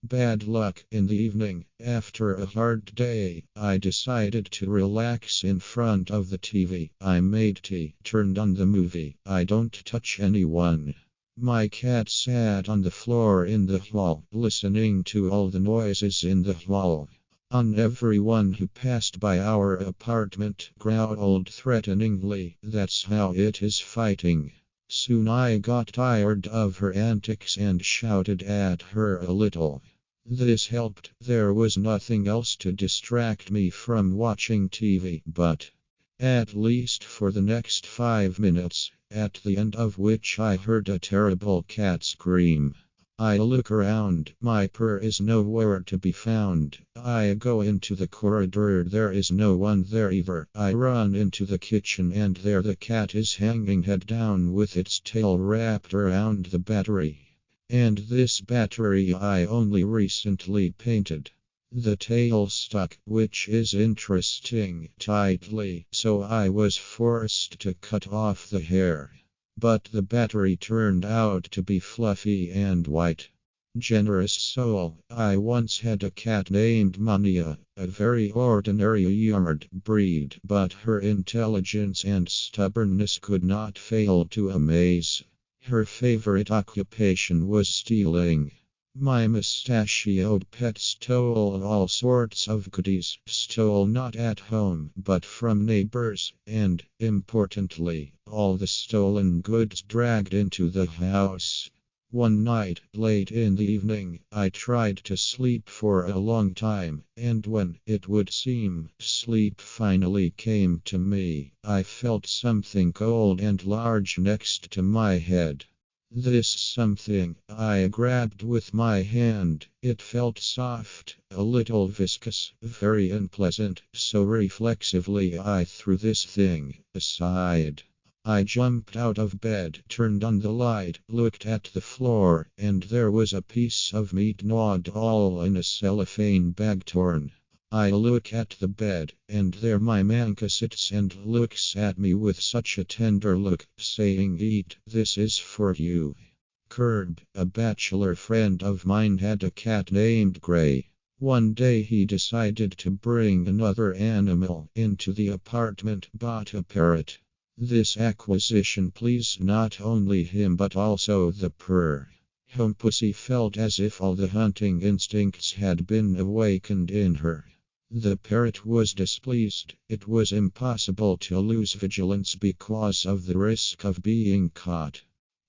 Bad luck in the evening. After a hard day, I decided to relax in front of the TV. I made tea, turned on the movie. I don't touch anyone. My cat sat on the floor in the hall, listening to all the noises in the hall. On everyone who passed by our apartment growled threateningly. That's how it is fighting. Soon I got tired of her antics and shouted at her a little. This helped. There was nothing else to distract me from watching TV, but at least for the next 5 minutes, at the end of which I heard a terrible cat scream. I look around, my purr is nowhere to be found. I go into the corridor, there is no one there either. I run into the kitchen, and there the cat is hanging head down with its tail wrapped around the battery. And this battery I only recently painted. The tail stuck, which is interesting, tightly, so I was forced to cut off the hair. But the battery turned out to be fluffy and white. Generous soul. I once had a cat named Mania, a very ordinary yard breed, but her intelligence and stubbornness could not fail to amaze. Her favorite occupation was stealing. My mustachioed pet stole all sorts of goodies, stole not at home, but from neighbors, and, importantly, all the stolen goods dragged into the house. One night, late in the evening, I tried to sleep for a long time, and when, it would seem, sleep finally came to me, I felt something cold and large next to my head. This something I grabbed with my hand. It felt soft, a little viscous, very unpleasant, so reflexively I threw this thing aside. I jumped out of bed, turned on the light, looked at the floor, and there was a piece of meat gnawed all in a cellophane bag torn. I look at the bed, and there my Manka sits and looks at me with such a tender look, saying, "Eat, this is for you." Curb, a bachelor friend of mine, had a cat named Gray. One day he decided to bring another animal into the apartment, bought a parrot. This acquisition pleased not only him but also the purr. Pussy felt as if all the hunting instincts had been awakened in her. The parrot was displeased. It was impossible to lose vigilance because of the risk of being caught.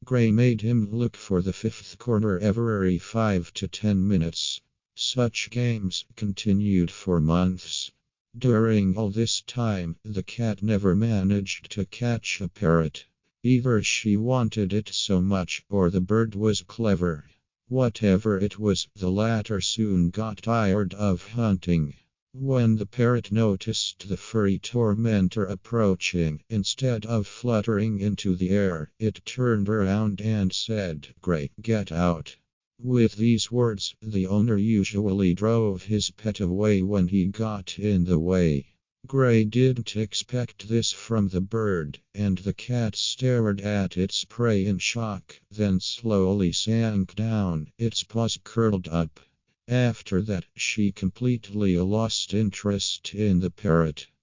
Gray made him look for the fifth corner every 5 to 10 minutes. Such games continued for months. During all this time, the cat never managed to catch a parrot. Either she wanted it so much, or the bird was clever. Whatever it was, the latter soon got tired of hunting. When the parrot noticed the furry tormentor approaching, instead of fluttering into the air, it turned around and said, "Gray, get out." With these words, the owner usually drove his pet away when he got in the way. Gray didn't expect this from the bird, and the cat stared at its prey in shock, then slowly sank down, its paws curled up. After that, she completely lost interest in the parrot.